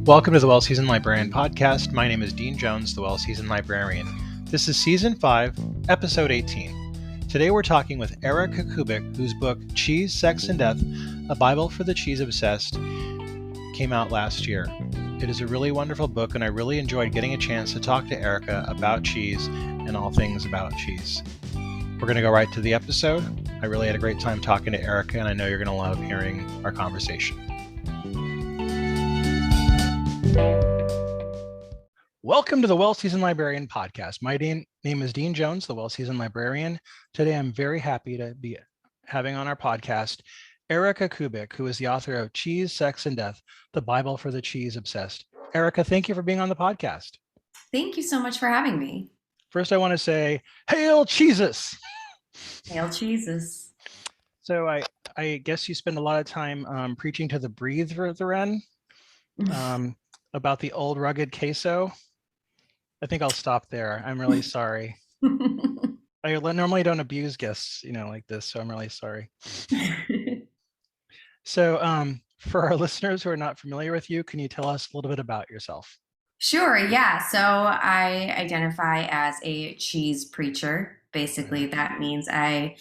Welcome to the Well Seasoned Librarian Podcast. My name is Dean Jones, the Well Seasoned Librarian. This is Season 5, Episode 18. Today we're talking with Erika Kubick, whose book, Cheese, Sex, and Death, A Bible for the Cheese Obsessed, came out last year. It is a really wonderful book, and I really enjoyed getting a chance to talk to Erika about cheese and all things about cheese. We're going to go right to the episode. I really had a great time talking to Erika, and I know you're going to love hearing our conversation. Welcome to the Well Seasoned Librarian Podcast. My name is Dean Jones, the Well Seasoned Librarian. Today I'm very happy to be having on our podcast Erika Kubick, who is the author of Cheese, Sex, and Death, the Bible for the Cheese Obsessed. Erika, thank you for being on the podcast. Thank you so much for having me. First, I want to say, Hail Cheesus! Hail Cheesus. So I guess you spend a lot of time preaching to the brethren about the old rugged queso. I think I'll stop there. I'm really sorry. I normally don't abuse guests, like this, so I'm really sorry. So for our listeners who are not familiar with you, can you tell us a little bit about yourself? Sure, yeah. So I identify as a cheese preacher. Basically, that means I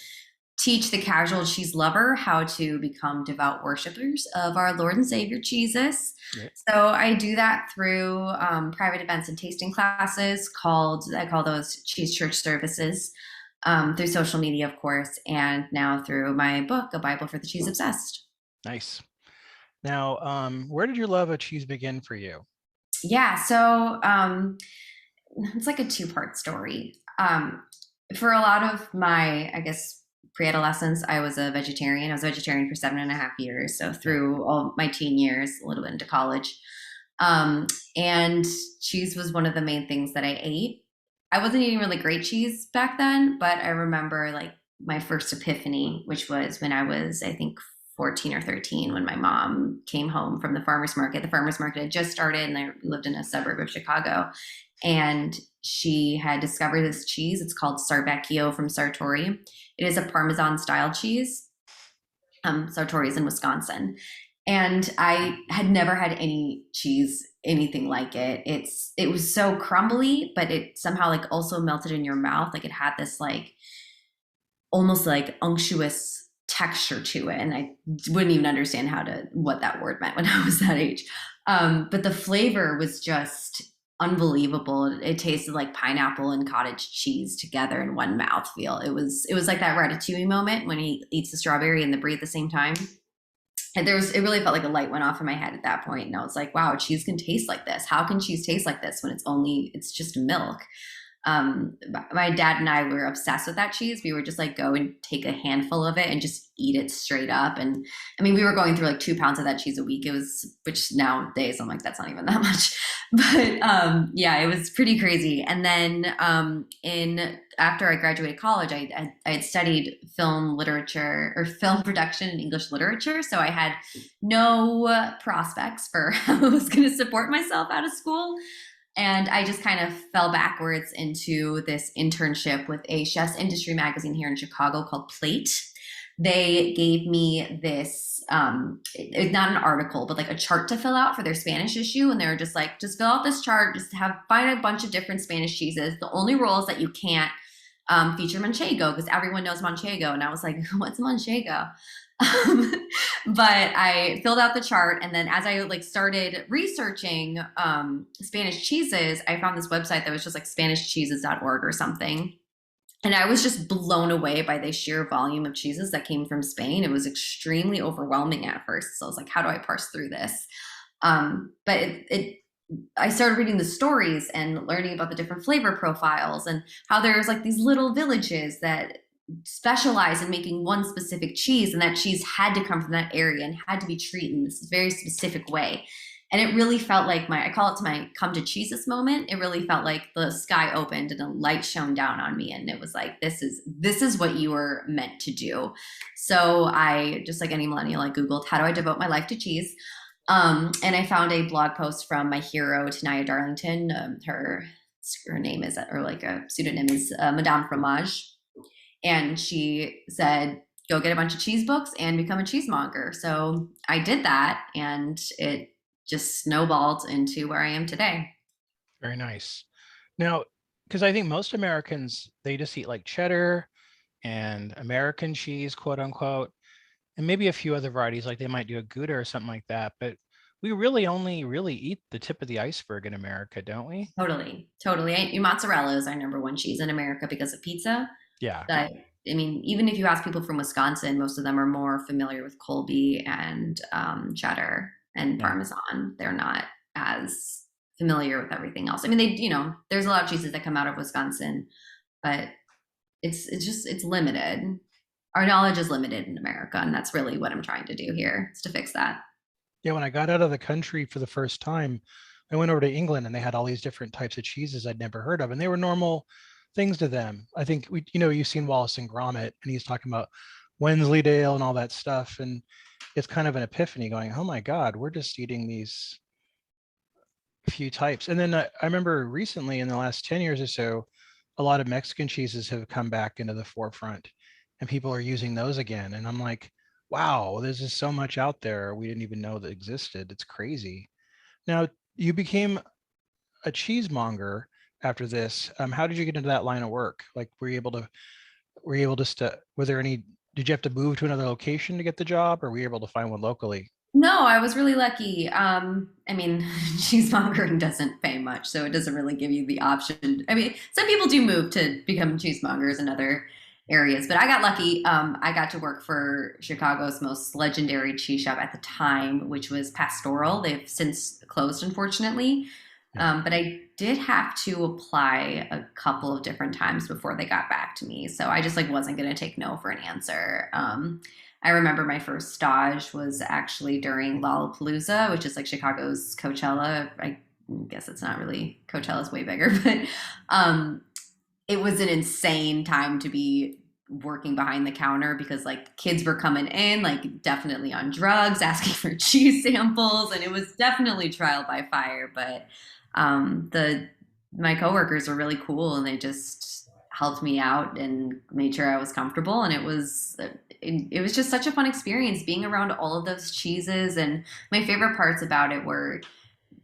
teach the casual cheese lover how to become devout worshipers of our Lord and Savior Jesus. Right. So I do that through private events and tasting classes I call those cheese church services, through social media, of course, and now through my book, A Bible for the Cheese Obsessed. Nice. Now, where did your love of cheese begin for you? Yeah, so it's like a two-part story. For a lot of my, pre-adolescence, I was a vegetarian. I was a vegetarian for 7.5 years. So through all my teen years, a little bit into college. And cheese was one of the main things that I ate. I wasn't eating really great cheese back then, but I remember like my first epiphany, which was when I was, I think, 14 or 13, when my mom came home from the farmer's market. The farmer's market had just started, and I lived in a suburb of Chicago. And she had discovered this cheese. It's called Sarvecchio from Sartori. It is a Parmesan style cheese. Sartori is in Wisconsin. And I had never had any cheese, anything like it. It was so crumbly, but it somehow like also melted in your mouth. Like it had this like almost like unctuous texture to it. And I wouldn't even understand what that word meant when I was that age. But the flavor was just unbelievable. It tasted like pineapple and cottage cheese together in one mouthfeel. It was like that Ratatouille moment when he eats the strawberry and the brie at the same time. And it really felt like a light went off in my head at that point. And I was like, wow, cheese can taste like this. How can cheese taste like this when it's just milk? My dad and I were obsessed with that cheese. We would just like go and take a handful of it and just eat it straight up. And I mean, we were going through like 2 pounds of that cheese a week. Which nowadays I'm like, that's not even that much. But yeah, it was pretty crazy. And then after I graduated college, I had studied film literature or film production and English literature. So I had no prospects for how I was going to support myself out of school. And I just kind of fell backwards into this internship with a chef's industry magazine here in Chicago called Plate. They gave me this, it's not an article, but like a chart to fill out for their Spanish issue. And they were just like, just fill out this chart, find a bunch of different Spanish cheeses. The only rule is that you can't feature Manchego because everyone knows Manchego. And I was like, what's Manchego? But I filled out the chart, and then as I like started researching Spanish cheeses, I found this website that was just like SpanishCheeses.org or something. And I was just blown away by the sheer volume of cheeses that came from Spain. It was extremely overwhelming at first. So I was like, how do I parse through this? But I started reading the stories and learning about the different flavor profiles and how there's like these little villages that specialize in making one specific cheese, and that cheese had to come from that area and had to be treated in this very specific way. And it really felt like I call it my come to Jesus moment. It really felt like the sky opened and a light shone down on me. And it was like, this is what you were meant to do. So I, just like any millennial, I Googled, how do I devote my life to cheese? And I found a blog post from my hero, Tanaya Darlington. Her name is, or like a pseudonym is Madame Fromage. And she said, go get a bunch of cheese books and become a cheesemonger. So I did that, and it just snowballed into where I am today. Very nice. Now, because I think most Americans, they just eat like cheddar and American cheese, quote unquote, and maybe a few other varieties, like they might do a Gouda or something like that. But we really only really eat the tip of the iceberg in America, don't we? Totally, totally. Mozzarella is our number one cheese in America because of pizza. Yeah. But I mean, even if you ask people from Wisconsin, most of them are more familiar with Colby and cheddar and Yeah. Parmesan. They're not as familiar with everything else. I mean, there's a lot of cheeses that come out of Wisconsin, but it's limited. Our knowledge is limited in America, and that's really what I'm trying to do here is to fix that. Yeah. When I got out of the country for the first time, I went over to England and they had all these different types of cheeses I'd never heard of, and they were normal things to them. I think you've seen Wallace and Gromit, and he's talking about Wensleydale and all that stuff, and it's kind of an epiphany going, oh my God, we're just eating these few types. And then I remember recently in the last 10 years or so, a lot of Mexican cheeses have come back into the forefront and people are using those again. And I'm like, wow, there's just so much out there we didn't even know that existed. It's crazy. Now, you became a cheesemonger after this. How did you get into that line of work? Like, were there any, did you have to move to another location to get the job, or were you able to find one locally? No, I was really lucky. I mean, cheesemongering doesn't pay much, so it doesn't really give you the option. I mean, some people do move to become cheesemongers in other areas, but I got lucky. I got to work for Chicago's most legendary cheese shop at the time, which was Pastoral. They've since closed, unfortunately. Yeah. But I did have to apply a couple of different times before they got back to me. So I just like wasn't going to take no for an answer. I remember my first stage was actually during Lollapalooza, which is like Chicago's Coachella. I guess it's not really, Coachella's way bigger, but it was an insane time to be working behind the counter because like kids were coming in like definitely on drugs asking for cheese samples, and it was definitely trial by fire. But the my coworkers were really cool, and they just helped me out and made sure I was comfortable. And it was just such a fun experience being around all of those cheeses. And my favorite parts about it were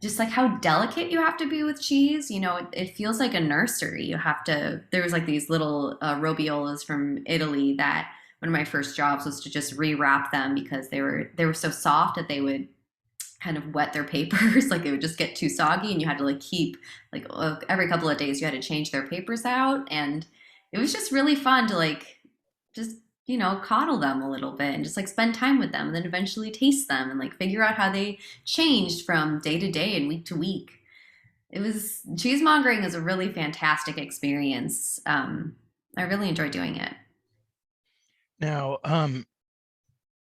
just like how delicate you have to be with cheese. It feels like a nursery. There was like these little robiolas from Italy that one of my first jobs was to just rewrap them because they were so soft that they would kind of wet their papers. Like it would just get too soggy, and you had to like keep like every couple of days you had to change their papers out. And it was just really fun to like just coddle them a little bit and just like spend time with them, and then eventually taste them and like figure out how they changed from day to day and week to week. Cheesemongering is a really fantastic experience. I really enjoy doing it. Now,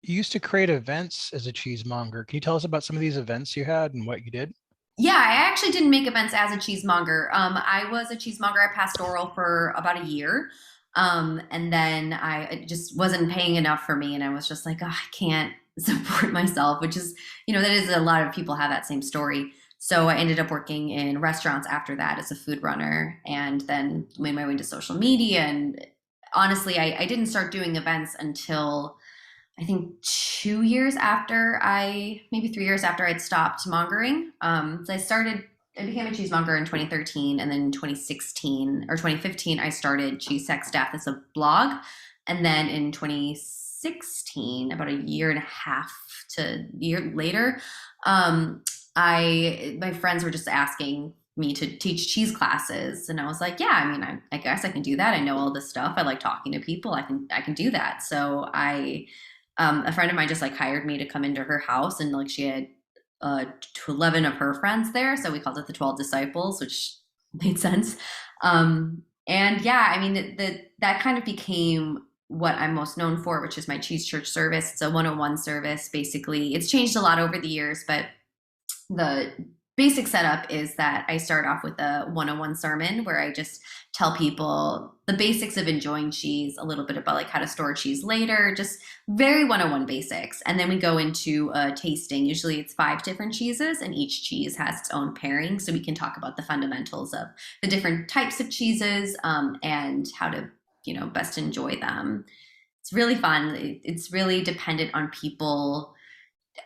you used to create events as a cheesemonger. Can you tell us about some of these events you had and what you did? Yeah, I actually didn't make events as a cheesemonger. I was a cheesemonger at Pastoral for about a year. And then it just wasn't paying enough for me. And I was just like, oh, I can't support myself, which is, that is a lot of people have that same story. So I ended up working in restaurants after that as a food runner, and then made my way to social media. And honestly, I didn't start doing events until I think 2 years after maybe 3 years after I'd stopped mongering. So I became a cheesemonger in 2013, and then in 2016 or 2015, I started Cheese Sex Death as a blog. And then in 2016, about a year and a half to year later, my friends were just asking me to teach cheese classes, and I was like, yeah, I mean, I guess I can do that. I know all this stuff. I like talking to people. I can do that. So a friend of mine just like hired me to come into her house, and like she had 11 of her friends there. So we called it the 12 Disciples, which made sense. And yeah, I mean, that kind of became what I'm most known for, which is my Cheese Church service. It's a 101 service. Basically, it's changed a lot over the years, but the basic setup is that I start off with a 101 sermon where I just tell people the basics of enjoying cheese, a little bit about like how to store cheese later, just very 101 basics. And then we go into a tasting. Usually it's 5 different cheeses, and each cheese has its own pairing. So we can talk about the fundamentals of the different types of cheeses, and how to, best enjoy them. It's really fun. It's really dependent on people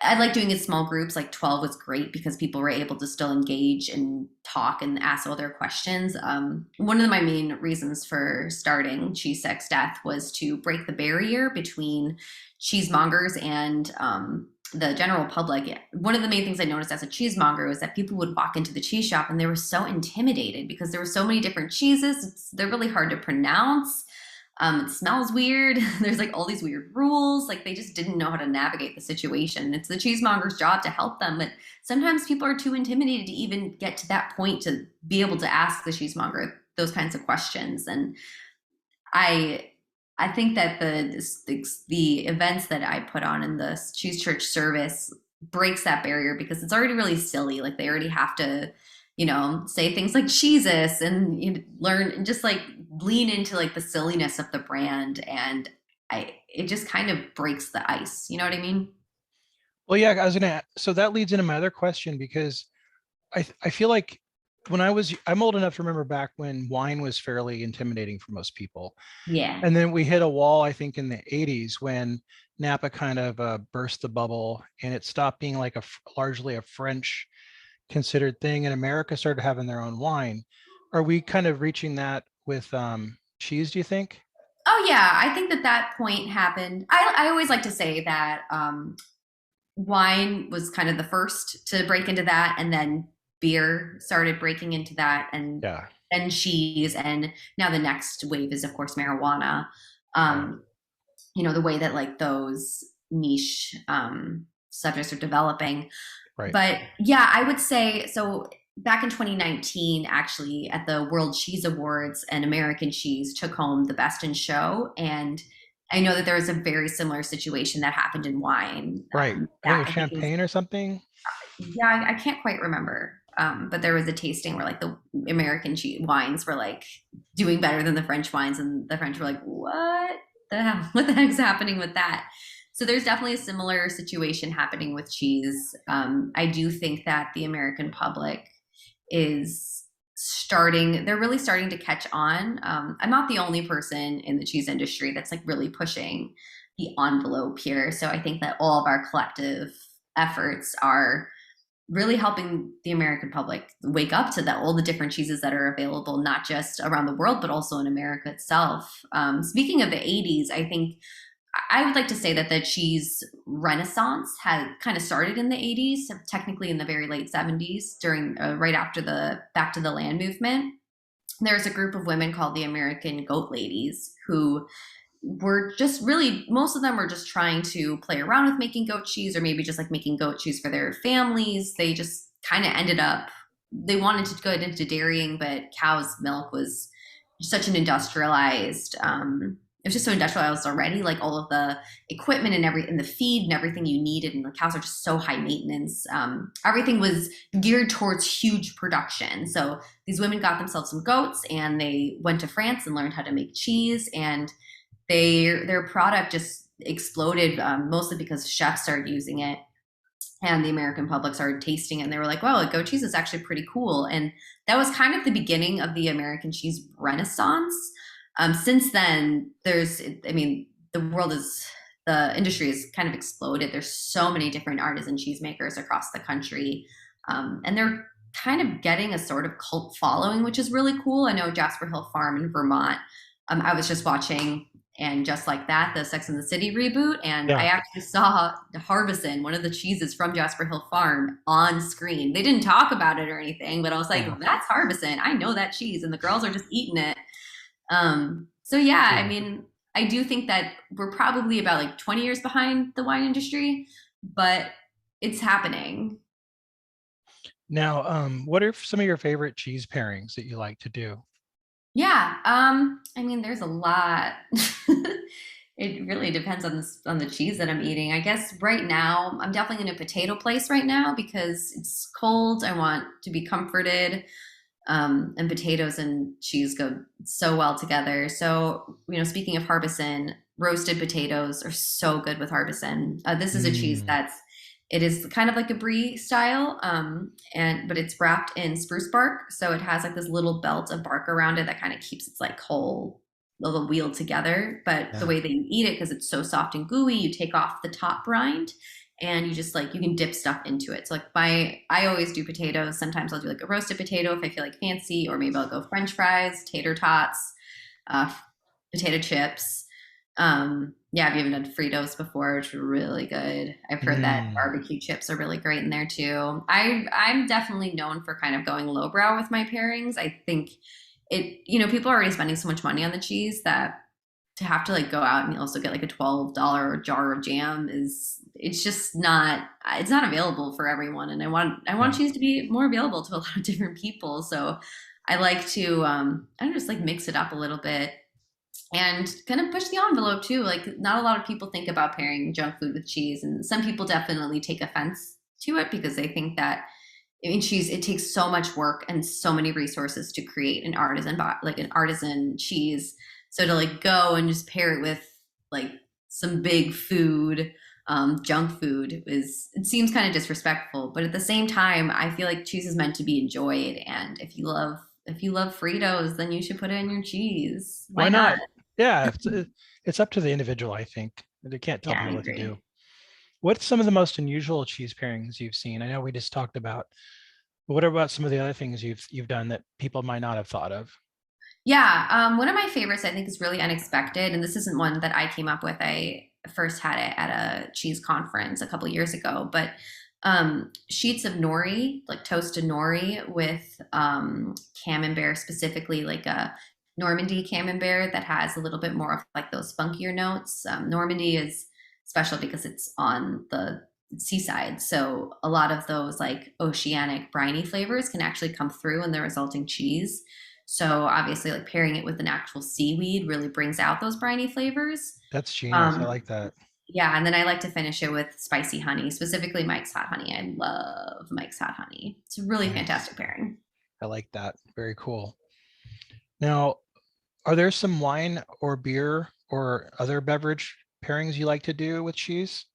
I like doing it in small groups. Like 12 was great because people were able to still engage and talk and ask all their questions. One of my main reasons for starting Cheese Sex Death was to break the barrier between cheesemongers and the general public. One of the main things I noticed as a cheesemonger was that people would walk into the cheese shop and they were so intimidated because there were so many different cheeses. They're really hard to pronounce. It smells weird. There's like all these weird rules. Like they just didn't know how to navigate the situation. It's the cheesemonger's job to help them, but sometimes people are too intimidated to even get to that point to be able to ask the cheesemonger those kinds of questions. And I I think that the events that I put on in the Cheese Church service breaks that barrier because it's already really silly. Like they already have to, say things like Jesus and learn and just like lean into like the silliness of the brand. And it just kind of breaks the ice. You know what I mean? Well, yeah, so that leads into my other question because I feel like I'm old enough to remember back when wine was fairly intimidating for most people. Yeah. And then we hit a wall, I think, in the 80s when Napa kind of burst the bubble and it stopped being like largely a French considered thing, and America started having their own wine. Are we kind of reaching that with cheese, do you think? Oh yeah, I think that point happened. I always like to say that wine was kind of the first to break into that, and then beer started breaking into that, and Yeah. then cheese, and now the next wave is of course marijuana. The way that like those niche subjects are developing. Right. But yeah, I would say so. Back in 2019, actually, at the World Cheese Awards, an American cheese took home the Best in Show. And I know that there was a very similar situation that happened in wine. Right. I think champagne or something. Yeah, I can't quite remember. But there was a tasting where like the American wines were like doing better than the French wines. And the French were like, what the hell? What the heck's happening with that? So there's definitely a similar situation happening with cheese. I do think that the American public is they're really starting to catch on. I'm not the only person in the cheese industry that's like really pushing the envelope here. So I think that all of our collective efforts are really helping the American public wake up to all the different cheeses that are available, not just around the world, but also in America itself. Speaking of the 80s, I think I would like to say that the cheese renaissance had kind of started in the 80s, technically in the very late 70s, during right after the Back to the Land movement. There's a group of women called the American Goat Ladies who were just really, most of them were just trying to play around with making goat cheese, or maybe just like making goat cheese for their families. They just kind of ended up, they wanted to go into dairying, but cow's milk was such an industrialized, it was just so industrialized already, like all of the equipment and the feed and everything you needed. And the cows are just so high maintenance. Everything was geared towards huge production. So these women got themselves some goats and they went to France and learned how to make cheese. And their product just exploded, mostly because chefs started using it and the American public started tasting it. And they were like, wow, goat cheese is actually pretty cool. And that was kind of the beginning of the American cheese renaissance. Since then, the industry has kind of exploded. There's so many different artisan cheesemakers across the country. And they're kind of getting a sort of cult following, which is really cool. I know Jasper Hill Farm in Vermont. I was just watching, and just like that, the Sex and the City reboot. And I actually saw the Harbison, one of the cheeses from Jasper Hill Farm, on screen. They didn't talk about it or anything, but I was like, that's Harbison. I know that cheese. And the girls are just eating it. So yeah, I mean, I do think that we're probably about like 20 years behind the wine industry, but it's happening. Now, what are some of your favorite cheese pairings that you like to do? Yeah. I mean, there's a lot. It really depends on the cheese that I'm eating. I guess right now, I'm definitely in a potato place right now because it's cold. I want to be comforted. And potatoes and cheese go so well together. So, speaking of Harbison, roasted potatoes are so good with Harbison. This is a cheese it is kind of like a brie style, but it's wrapped in spruce bark. So it has like this little belt of bark around it that kind of keeps its like whole little wheel together. But the way that you eat it, because it's so soft and gooey, you take off the top rind and you just like, you can dip stuff into it. So like I always do potatoes. Sometimes I'll do like a roasted potato if I feel like fancy, or maybe I'll go French fries, tater tots, uh, potato chips. Yeah, I've even done Fritos before, which are really good. I've heard that Mm, barbecue chips are really great in there too. I'm definitely known for kind of going lowbrow with my pairings. I think people are already spending so much money on the cheese that to have to like go out and also get like a $12 jar of jam it's just not, it's not available for everyone. And I want yeah. cheese to be more available to a lot of different people. So I like to I don't know, just like mix it up a little bit and kind of push the envelope too. Like not a lot of people think about pairing junk food with cheese, and some people definitely take offense to it because they think that in cheese it takes so much work and so many resources to create an artisan cheese. So to like go and just pair it with like some big food, junk food, it seems kind of disrespectful. But at the same time, I feel like cheese is meant to be enjoyed, and if you love Fritos, then you should put it in your cheese. Why Why not? not? Yeah, it's up to the individual, I think. They can't tell Yeah, I people what to do. agree. What's some of the most unusual cheese pairings you've seen? I know we just talked about, but what about some of the other things you've done that people might not have thought of? Yeah, one of my favorites I think is really unexpected, and this isn't one that I came up with. I first had it at a cheese conference a couple years ago, but sheets of nori, like toasted nori with camembert, specifically like a Normandy camembert that has a little bit more of like those funkier notes. Normandy is special because it's on the seaside, so a lot of those like oceanic briny flavors can actually come through in the resulting cheese. So obviously, like pairing it with an actual seaweed really brings out those briny flavors. That's genius. I Um, like that. yeah, and then I like to finish it with spicy honey, specifically Mike's Hot Honey. I love Mike's Hot Honey. It's a really Nice. fantastic pairing. I like that. Very cool. Now, are there some wine or beer or other beverage pairings you like to do with cheese?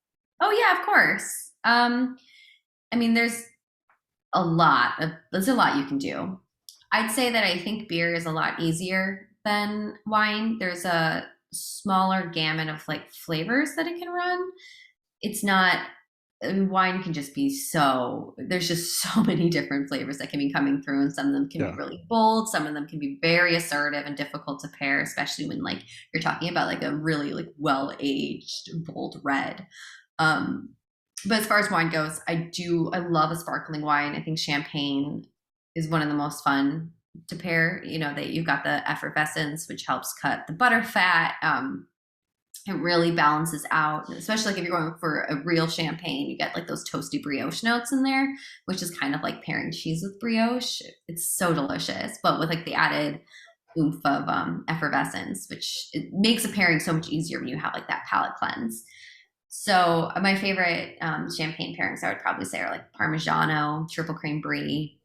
Oh yeah, of course. I mean, there's a lot you can do. I'd say that I think beer is a lot easier than wine. There's a smaller gamut of like flavors that it can run. It's not, I mean, wine can just be there's just so many different flavors that can be coming through, and some of them can be Yeah. really bold, some of them can be very assertive and difficult to pair, especially when like you're talking about like a really like well aged bold red. um but as far as wine goes, I love a sparkling wine. I think champagne is one of the most fun to pair. That you've got the effervescence, which helps cut the butter fat. It really balances out, especially like if you're going for a real champagne, you get like those toasty brioche notes in there, which is kind of like pairing cheese with brioche. It's so delicious, but with like the added oomph of effervescence, which it makes a pairing so much easier when you have like that palate cleanse. So my favorite champagne pairings, I would probably say, are like Parmigiano, triple cream brie,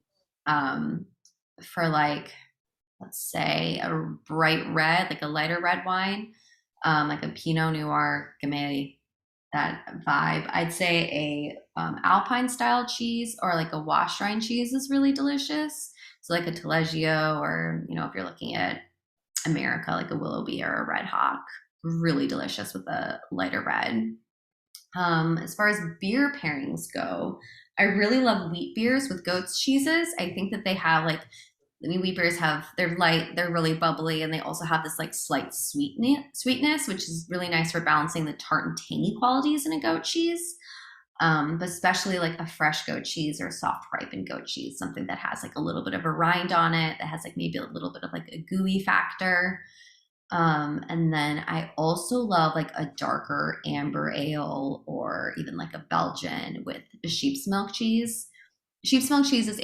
um, for like, let's say a bright red, like a lighter red wine, like a Pinot Noir, Gamay, that vibe. I'd say Alpine style cheese or like a wash rind cheese is really delicious. So like a Taleggio, or if you're looking at America, like a Willoughby or a Red Hawk, really delicious with a lighter red. As far as beer pairings go, I really love wheat beers with goat's cheeses. I think that they have like, I mean, wheat beers they're light, they're really bubbly, and they also have this like slight sweetness, which is really nice for balancing the tart and tangy qualities in a goat cheese. But especially like a fresh goat cheese or soft ripened goat cheese, something that has like a little bit of a rind on it, that has like maybe a little bit of like a gooey factor. And then I also love like a darker amber ale, or even like a Belgian with a sheep's milk cheese. Sheep's milk cheese is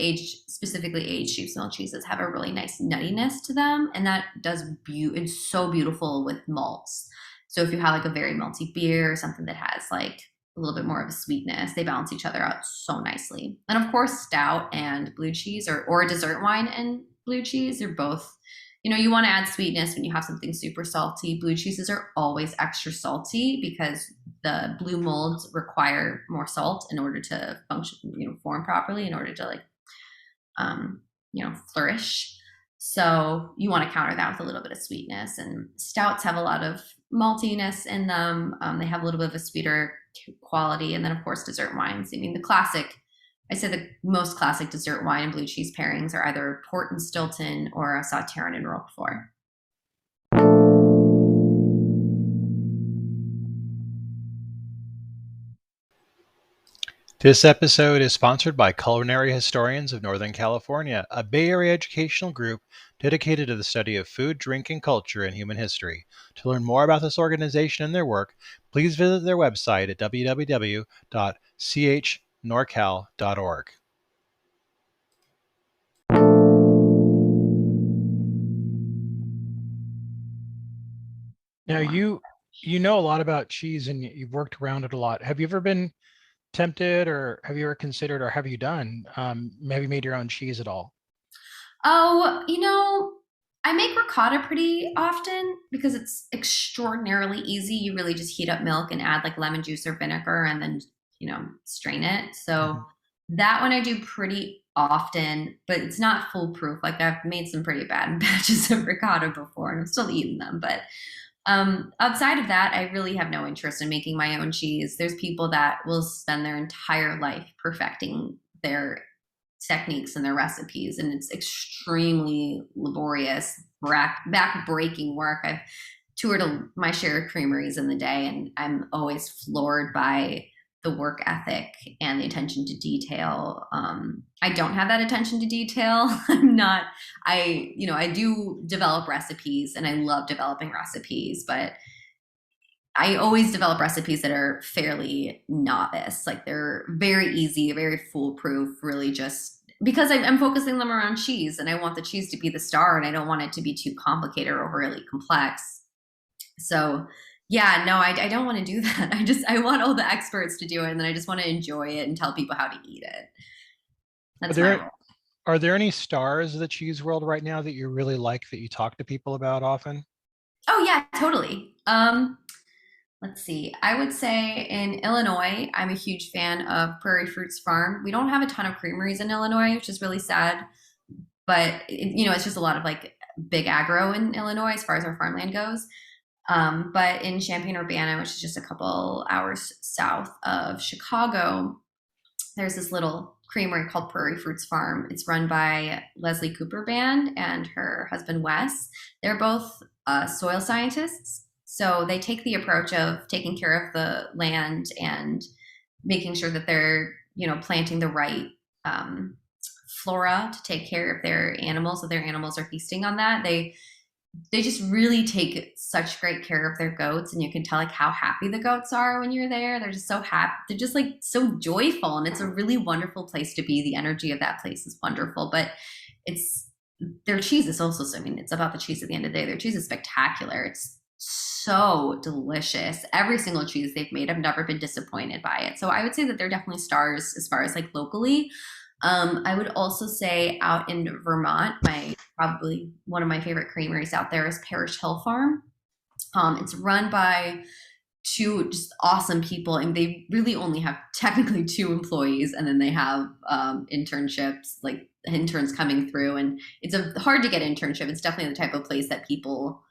specifically aged sheep's milk cheeses have a really nice nuttiness to them. And that it's so beautiful with malts. So if you have like a very malty beer or something that has like a little bit more of a sweetness, they balance each other out so nicely. And of course, stout and blue cheese, or a dessert wine and blue cheese are both, you want to add sweetness when you have something super salty. Blue cheeses are always extra salty because the blue molds require more salt in order to function, form properly, in order to like, flourish. So you want to counter that with a little bit of sweetness. And stouts have a lot of maltiness in them. They have a little bit of a sweeter quality. And then, of course, dessert wines. I mean, I say the most classic dessert wine and blue cheese pairings are either Port and Stilton or a Sauternes and Roquefort. This episode is sponsored by Culinary Historians of Northern California, a Bay Area educational group dedicated to the study of food, drink, and culture in human history. To learn more about this organization and their work, please visit their website at www.chnorcal.org. Now you know a lot about cheese and you've worked around it a lot. Have you ever been tempted, or have you ever considered, or have you done, have you made your own cheese at all? Oh, I make ricotta pretty often because it's extraordinarily easy. You really just heat up milk and add like lemon juice or vinegar and then, strain it. So that one I do pretty often, but it's not foolproof. Like I've made some pretty bad batches of ricotta before and I'm still eating them. But outside of that, I really have no interest in making my own cheese. There's people that will spend their entire life perfecting their techniques and their recipes, and it's extremely laborious, back-breaking work. I've toured my share of creameries in the day, and I'm always floored by the work ethic and the attention to detail. I don't have that attention to detail. I do develop recipes and I love developing recipes, but I always develop recipes that are fairly novice. Like they're very easy, very foolproof, really just because I'm focusing them around cheese and I want the cheese to be the star and I don't want it to be too complicated or really complex. So yeah, no, I don't want to do that. I want all the experts to do it and then I just want to enjoy it and tell people how to eat it. That's my role. Are there any stars of the cheese world right now that you really like, that you talk to people about often? Oh yeah, totally. Let's see. I would say in Illinois, I'm a huge fan of Prairie Fruits Farm. We don't have a ton of creameries in Illinois, which is really sad. But it's just a lot of like big agro in Illinois as far as our farmland goes. But in Champaign-Urbana, which is just a couple hours south of Chicago, there's this little creamery called Prairie Fruits Farm. It's run by Leslie Cooper Band and her husband Wes. They're both soil scientists. So they take the approach of taking care of the land and making sure that they're, planting the right flora to take care of their animals, so their animals are feasting on that. They just really take such great care of their goats, and you can tell like how happy the goats are when you're there. They're just so happy. They're just like so joyful, and it's a really wonderful place to be. The energy of that place is wonderful, but their cheese is also, so I mean, it's about the cheese at the end of the day. Their cheese is spectacular. It's so delicious. Every single cheese they've made, I've never been disappointed by it. So I would say that they're definitely stars as far as like locally. I would also say out in Vermont, probably one of my favorite creameries out there is Parish Hill Farm. It's run by two just awesome people, and they really only have technically two employees, and then they have internships, like interns coming through, and it's a hard to get internship. It's definitely the type of place that people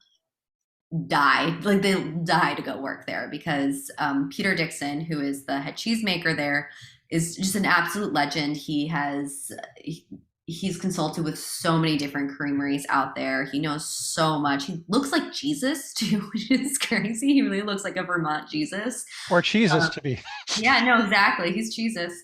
they'll die to go work there because Peter Dixon, who is the head cheesemaker there, is just an absolute legend. He's consulted with so many different creameries out there. He knows so much. He looks like Jesus too, which is crazy. He really looks like a Vermont Jesus. Or Jesus to be. Yeah, no, exactly. He's Jesus.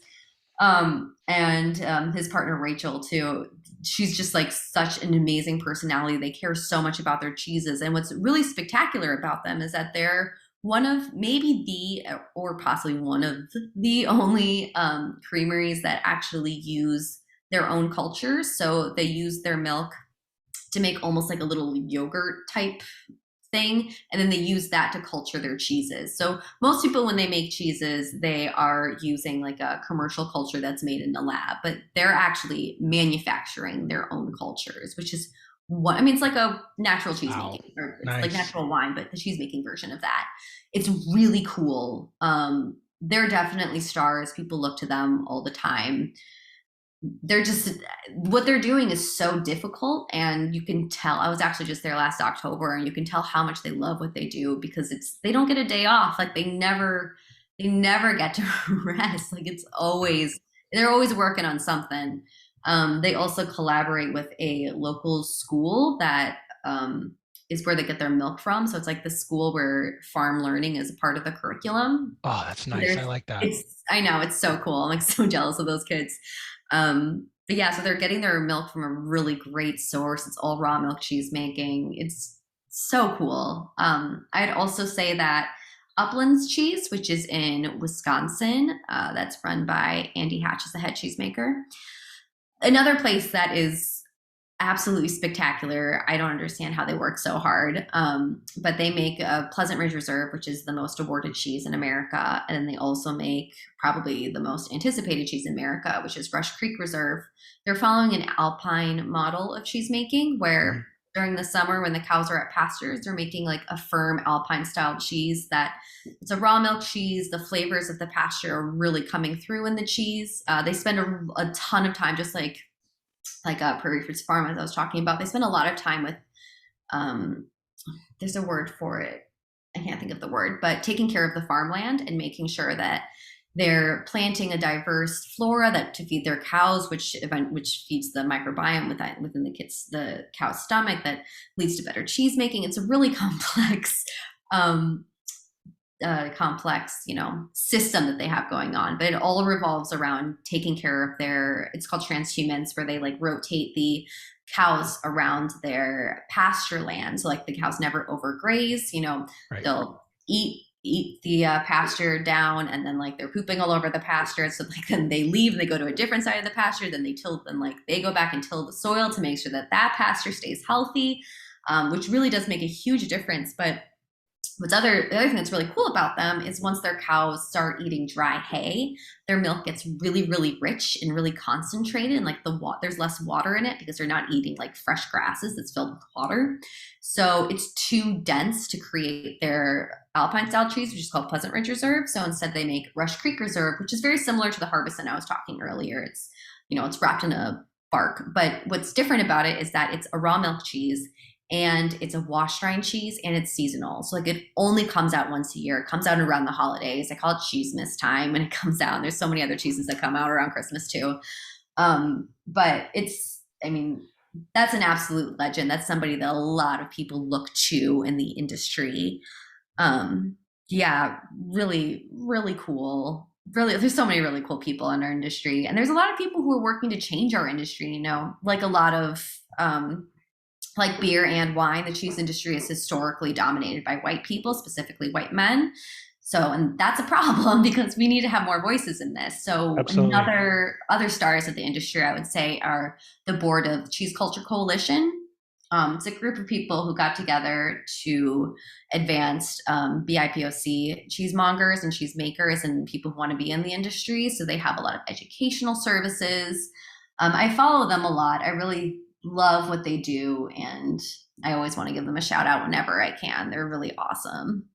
And his partner Rachel too. She's just like such an amazing personality. They care so much about their cheeses. And what's really spectacular about them is that they're one of maybe or possibly one of the only creameries that actually use their own cultures. So they use their milk to make almost like a little yogurt type thing, and then they use that to culture their cheeses. So most people, when they make cheeses, they are using like a commercial culture that's made in the lab, but they're actually manufacturing their own cultures, which is it's like a natural cheese making, or it's like natural wine, but the cheese making version of that. It's really cool. They're definitely stars. People look to them all the time. they're just, what they're doing is so difficult, and you can tell. I was actually just there last October, and you can tell how much they love what they do, because they don't get a day off. Like they never get to rest. Like they're always working on something. They also collaborate with a local school that is where they get their milk from. So it's like the school where farm learning is a part of the curriculum. Oh, that's nice. I like that. I know, it's so cool. I'm like so jealous of those kids. But yeah, so they're getting their milk from a really great source. It's all raw milk cheese making. It's so cool. I'd also say that Uplands Cheese, which is in Wisconsin, that's run by Andy Hatch as the head cheesemaker. Another place that is absolutely spectacular. I don't understand how they work so hard. But they make a Pleasant Ridge Reserve, which is the most awarded cheese in America. And they also make probably the most anticipated cheese in America, which is Rush Creek Reserve. They're following an alpine model of cheese making, where during the summer when the cows are at pastures, they're making like a firm alpine style cheese that it's a raw milk cheese. The flavors of the pasture are really coming through in the cheese. They spend a ton of time, just like Prairie Foods Farm, as I was talking about. They spend a lot of time with, there's a word for it. I can't think of the word, but taking care of the farmland and making sure that they're planting a diverse flora to feed their cows, which feeds the microbiome within the cow's stomach, that leads to better cheese making. It's a really complex, system that they have going on, but it all revolves around taking care of it's called transhumance, where they like rotate the cows around their pasture land. So like the cows never overgraze, right. They'll eat the pasture down, and then like they're pooping all over the pasture. So like then they leave and they go to a different side of the pasture. Then they go back and till the soil to make sure that pasture stays healthy, which really does make a huge difference. But the other thing that's really cool about them is once their cows start eating dry hay, their milk gets really, really rich and really concentrated, and like there's less water in it because they're not eating like fresh grasses that's filled with water. So it's too dense to create their alpine style cheese, which is called Pleasant Ridge Reserve. So instead they make Rush Creek Reserve, which is very similar to the Harbison I was talking earlier. It's, it's wrapped in a bark, but what's different about it is that it's a raw milk cheese, and it's a wash rind cheese, and it's seasonal. So like it only comes out once a year. It comes out around the holidays. I call it Cheesemas time when it comes out. And there's so many other cheeses that come out around Christmas too. But that's an absolute legend. That's somebody that a lot of people look to in the industry. Yeah, really, really cool. Really, there's so many really cool people in our industry. And there's a lot of people who are working to change our industry, like a lot of, like beer and wine, the cheese industry is historically dominated by white people, specifically white men. So, and that's a problem because we need to have more voices in this. So Absolutely. Other stars of the industry, I would say, are the board of Cheese Culture Coalition. It's a group of people who got together to advance BIPOC cheesemongers and cheesemakers and people who want to be in the industry. So they have a lot of educational services. I follow them a lot. I really love what they do, and I always want to give them a shout out whenever I can. They're really awesome.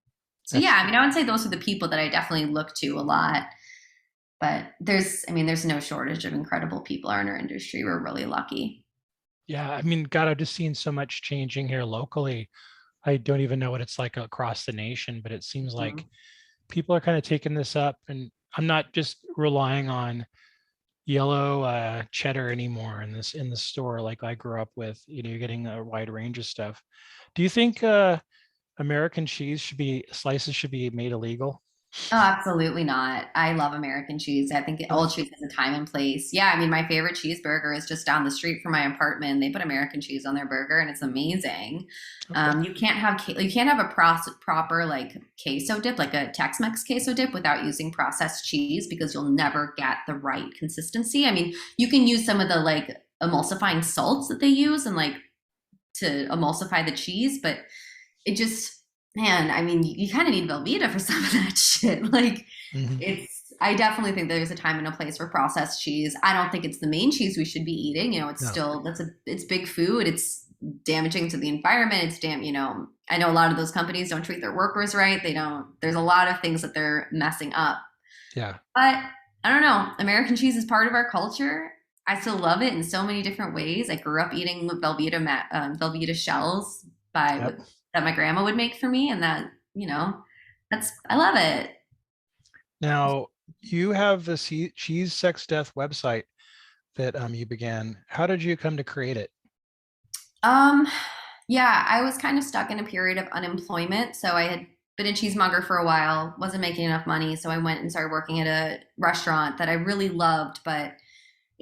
So yeah, I would say those are the people that I definitely look to a lot. But there's no shortage of incredible people in our industry. We're really lucky. Yeah, God, I've just seen so much changing here locally. I don't even know what it's like across the nation, but it seems like people are kind of taking this up, and I'm not just relying on yellow cheddar anymore in the store like I grew up with. You're getting a wide range of stuff. Do you think American slices should be made illegal? Oh, absolutely not. I love American cheese. I think all cheese has a time and place. Yeah, my favorite cheeseburger is just down the street from my apartment. They put American cheese on their burger, and it's amazing. Okay. You can't have a proper like queso dip, like a Tex-Mex queso dip, without using processed cheese, because you'll never get the right consistency. You can use some of the like emulsifying salts that they use and like to emulsify the cheese, but it just, man, you kind of need Velveeta for some of that shit. Like I definitely think there's a time and a place for processed cheese. I don't think it's the main cheese we should be eating. It's big food. It's damaging to the environment. I know a lot of those companies don't treat their workers right. There's a lot of things that they're messing up. Yeah. But I don't know. American cheese is part of our culture. I still love it in so many different ways. I grew up eating Velveeta shells Yep. that my grandma would make for me, and that, I love it. Now, you have the Cheese Sex Death website that you began. How did you come to create it? Yeah, I was kind of stuck in a period of unemployment. So I had been a cheesemonger for a while, wasn't making enough money. So I went and started working at a restaurant that I really loved. But,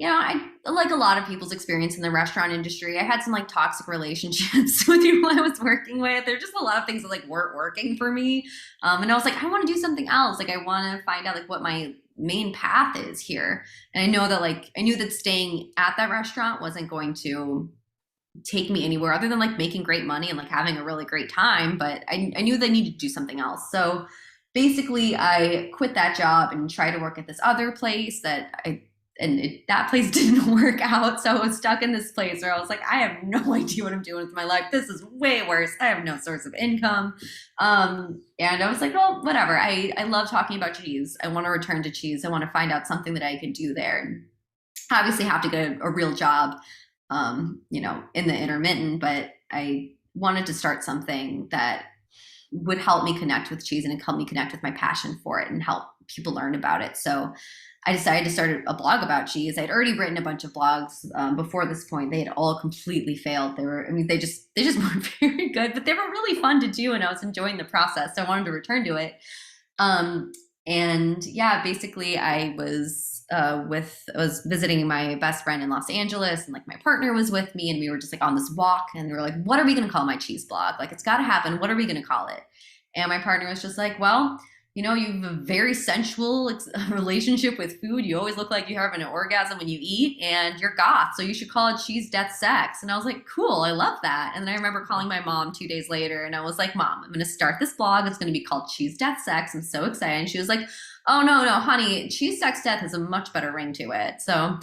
I like a lot of people's experience in the restaurant industry. I had some like toxic relationships with people I was working with. There are just a lot of things that like weren't working for me. And I was like, I want to do something else. Like I want to find out like what my main path is here. And I knew that staying at that restaurant wasn't going to take me anywhere other than like making great money and like having a really great time. But I knew that I needed to do something else. So basically I quit that job and tried to work at this other place that that place didn't work out. So I was stuck in this place where I was like, I have no idea what I'm doing with my life. This is way worse. I have no source of income. And I was like, well, whatever. I love talking about cheese. I want to return to cheese. I want to find out something that I could do there. And obviously have to get a real job, in the intermittent, but I wanted to start something that would help me connect with cheese and help me connect with my passion for it and help people learn about it. So I decided to start a blog about cheese. I'd already written a bunch of blogs before this point. They had all completely failed. They just weren't very good, but they were really fun to do, and I was enjoying the process. So I wanted to return to it. And yeah, basically I was visiting my best friend in Los Angeles, and like my partner was with me, and we were just like on this walk, and we were like, what are we going to call my cheese blog? Like, it's got to happen. What are we going to call it? And my partner was just like, well, you have a very sensual relationship with food. You always look like you're having an orgasm when you eat, and you're goth. So you should call it Cheese Death Sex. And I was like, cool, I love that. And then I remember calling my mom 2 days later, and I was like, Mom, I'm going to start this blog. It's going to be called Cheese Death Sex. I'm so excited. And she was like, oh, no, honey, Cheese Sex Death has a much better ring to it. So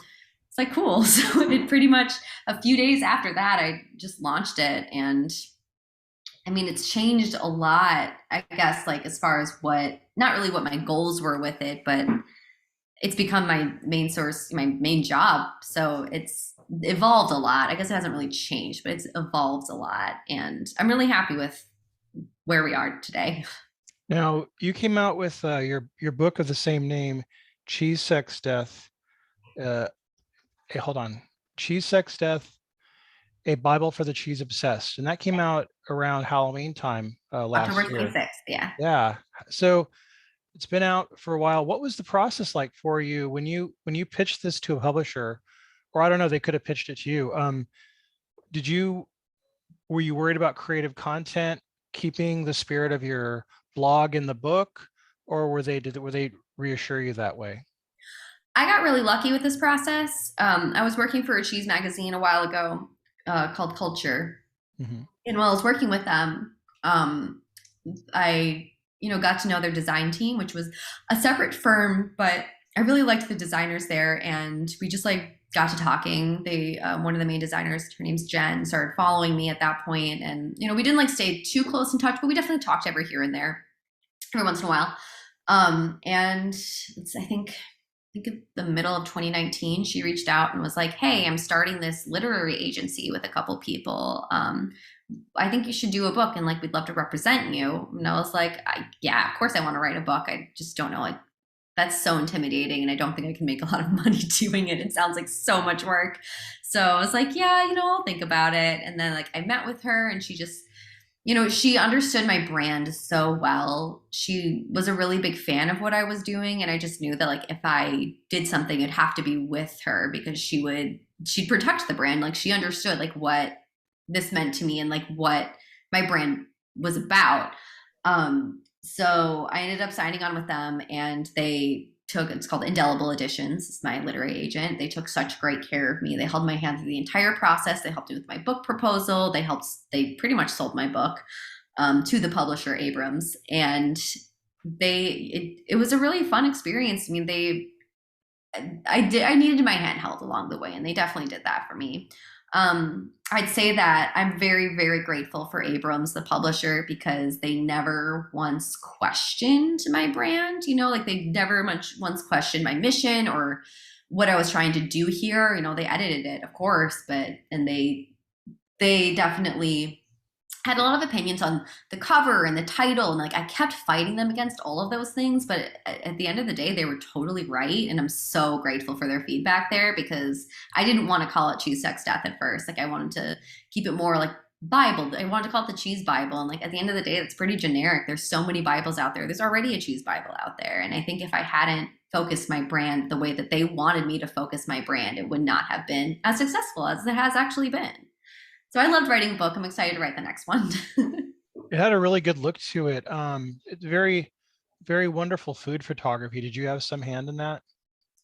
it's like, cool. So it pretty much a few days after that, I just launched it. And it's changed a lot, I guess, like as far as not really what my goals were with it, but it's become my main source, my main job. So it's evolved a lot. I guess it hasn't really changed, but it's evolved a lot. And I'm really happy with where we are today. Now, you came out with your book of the same name, Cheese Sex Death. Hey, hold on. Cheese Sex Death, A Bible for the Cheese Obsessed. And that came out around Halloween time last October year. 26th, yeah. Yeah. So it's been out for a while. What was the process like for you when you pitched this to a publisher? Or I don't know, they could have pitched it to you. Were you worried about creative content, keeping the spirit of your blog in the book, or were they reassure you that way? I got really lucky with this process. I was working for a cheese magazine a while ago called Culture. Mm-hmm. And while I was working with them, I got to know their design team, which was a separate firm, but I really liked the designers there, and we just like got to talking. They one of the main designers, her name's Jen, started following me at that point, and we didn't like stay too close in touch, but we definitely talked every here and there, every once in a while. And I think in the middle of 2019, she reached out and was like, hey, I'm starting this literary agency with a couple people. I think you should do a book, and like, we'd love to represent you. And I was like, yeah, of course I want to write a book. I just don't know, like, that's so intimidating, and I don't think I can make a lot of money doing it. It sounds like so much work. So I was like, yeah, I'll think about it. And then like I met with her, and she just, she understood my brand so well. She was a really big fan of what I was doing. And I just knew that like, if I did something, it'd have to be with her, because she'd protect the brand. Like, she understood like what this meant to me and like what my brand was about. So I ended up signing on with them, and it's called Indelible Editions. It's my literary agent. They took such great care of me. They held my hand through the entire process. They helped me with my book proposal. They pretty much sold my book to the publisher, Abrams. And it was a really fun experience. I needed my hand held along the way, and they definitely did that for me. I'd say that I'm very, very grateful for Abrams, the publisher, because they never once questioned my brand, like they never once questioned my mission or what I was trying to do here. They edited it, of course, and they definitely had a lot of opinions on the cover and the title, and like I kept fighting them against all of those things, but at the end of the day they were totally right, and I'm so grateful for their feedback there, because I didn't want to call it Cheese, Sex, Death at first. Like I wanted to keep it more like Bible. I wanted to call it the Cheese Bible, and like at the end of the day it's pretty generic. There's so many Bibles out there. There's already a Cheese Bible out there, and I think if I hadn't focused my brand the way that they wanted me to focus my brand, it would not have been as successful as it has actually been. So I loved writing a book. I'm excited to write the next one. It had a really good look to it. It's very, very wonderful food photography. Did you have some hand in that?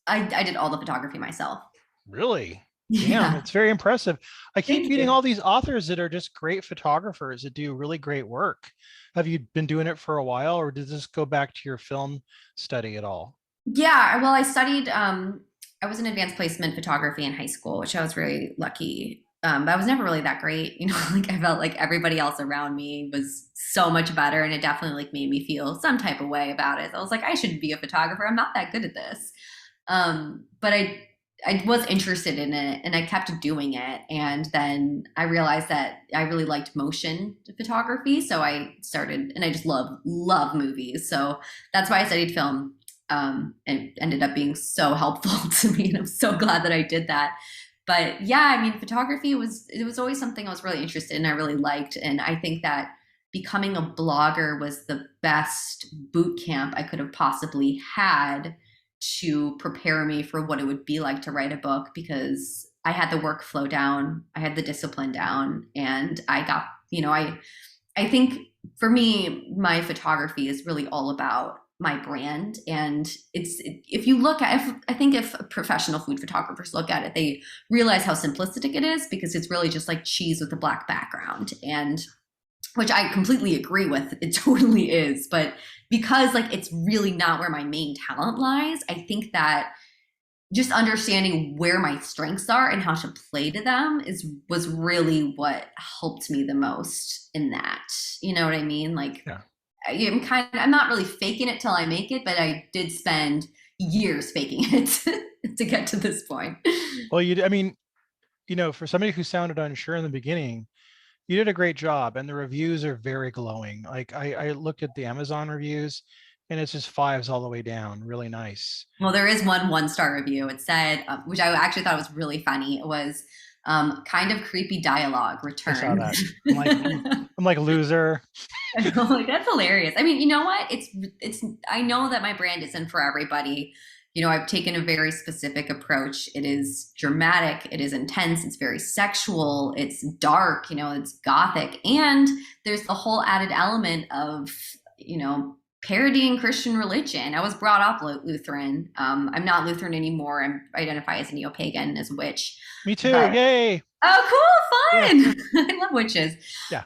I did all the photography myself. Really? Yeah. Damn, it's very impressive. I keep Thank meeting you. all these authors that are just great photographers that do really great work. Have you been doing it for a while, or did this go back to your film study at all? Yeah. Well, I studied, I was in advanced placement photography in high school, which I was really lucky. But I was never really that great. Like I felt like everybody else around me was so much better, and it definitely like made me feel some type of way about it. I was like, I shouldn't be a photographer. I'm not that good at this. But I was interested in it, and I kept doing it. And then I realized that I really liked motion photography. So I started, and I just love movies. So that's why I studied film. And it ended up being so helpful to me. And I'm so glad that I did that. But yeah, I mean, photography was always something I was really interested in. I really liked. And I think that becoming a blogger was the best boot camp I could have possibly had to prepare me for what it would be like to write a book, because I had the workflow down, I had the discipline down, and I got, I think for me, my photography is really all about my brand. And if you look at, I think if professional food photographers look at it, they realize how simplistic it is, because it's really just like cheese with a black background, and which I completely agree with. It totally is. But because like it's really not where my main talent lies, I think that just understanding where my strengths are and how to play to them was really what helped me the most in that. You know what I mean? Like, Yeah. I'm not really faking it till I make it, but I did spend years faking it to get to this point. Well, for somebody who sounded unsure in the beginning, you did a great job, and the reviews are very glowing. Like I looked at the Amazon reviews, and it's just fives all the way down. Really nice. Well, there is one-star review. It said, which I actually thought was really funny. It was kind of creepy dialogue return. I saw that. I'm like loser. I'm like, that's hilarious. I mean, you know what? It's. I know that my brand isn't for everybody. I've taken a very specific approach. It is dramatic. It is intense. It's very sexual. It's dark. It's gothic, and there's the whole added element of parodying Christian religion. I was brought up Lutheran. I'm not Lutheran anymore. I identify as a neo-pagan, as a witch. Me too. Yay. Oh, cool. Fun. Yeah. I love witches. Yeah.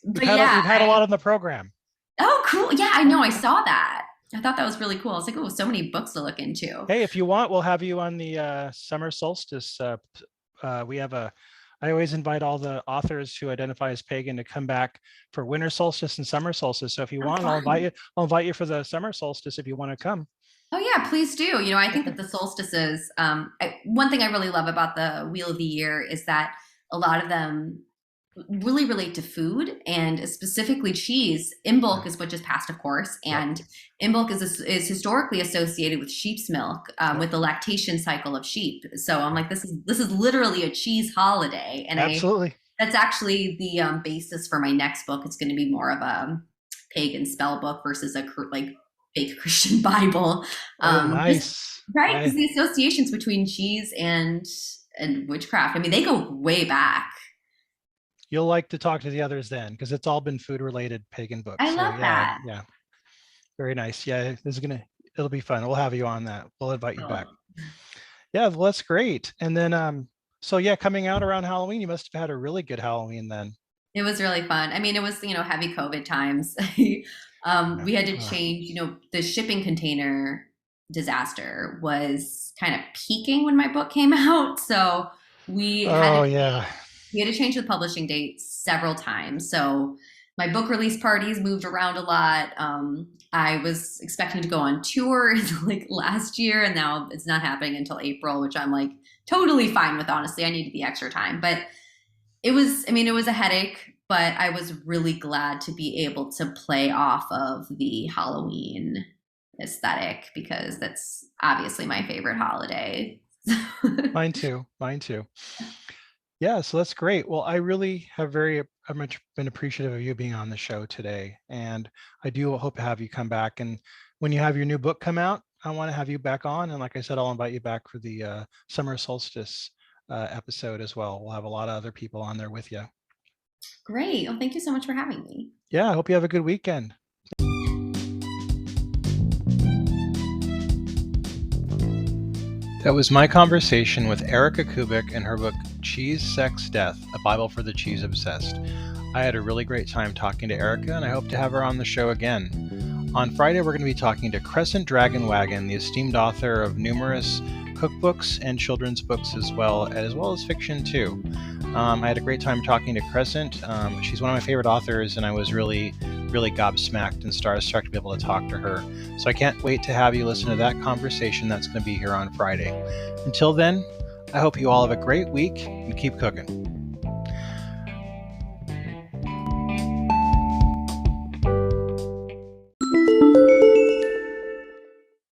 We've had a lot on the program. Oh, cool. Yeah, I know. I saw that. I thought that was really cool. I was like, oh, so many books to look into. Hey, if you want, we'll have you on the summer solstice. I always invite all the authors who identify as pagan to come back for winter solstice and summer solstice. So if you want, I'll invite you for the summer solstice if you want to come. Oh yeah, please do. I think that the solstices, one thing I really love about the Wheel of the Year is that a lot of them really relate to food, and specifically cheese. Imbolc is what just passed, of course, and Imbolc is historically associated with sheep's milk, with the lactation cycle of sheep. So I'm like, this is literally a cheese holiday, and absolutely, that's actually the basis for my next book. It's going to be more of a pagan spell book versus a fake Christian Bible. Nice, right? Because the associations between cheese and witchcraft, I mean, they go way back. You'll like to talk to the others then, because it's all been food related pagan books. I love that. Yeah. Very nice. Yeah. It'll be fun. We'll have you on that. We'll invite you back. Yeah. Well, that's great. And then, coming out around Halloween, you must have had a really good Halloween then. It was really fun. I mean, it was, heavy COVID times. We had to change, the shipping container disaster was kind of peaking when my book came out. So we had to change the publishing date several times. So my book release parties moved around a lot. I was expecting to go on tour like last year, and now it's not happening until April, which I'm like totally fine with. Honestly, I needed the extra time, but it was a headache, but I was really glad to be able to play off of the Halloween aesthetic because that's obviously my favorite holiday. Mine too. Yeah, so that's great. Well, I really have very much been appreciative of you being on the show today. And I do hope to have you come back. And when you have your new book come out, I want to have you back on. And like I said, I'll invite you back for the summer solstice episode as well. We'll have a lot of other people on there with you. Great. Well, thank you so much for having me. Yeah, I hope you have a good weekend. That was my conversation with Erika Kubick and her book, Cheese, Sex, Death, A Bible for the Cheese Obsessed. I had a really great time talking to Erika, and I hope to have her on the show again. On Friday, we're going to be talking to Crescent Dragon Wagon, the esteemed author of numerous cookbooks and children's books as well as fiction too. I had a great time talking to Crescent. She's one of my favorite authors, and I was really gobsmacked and starstruck to be able to talk to her. So I can't wait to have you listen to that conversation that's going to be here on Friday. Until then, I hope you all have a great week and keep cooking.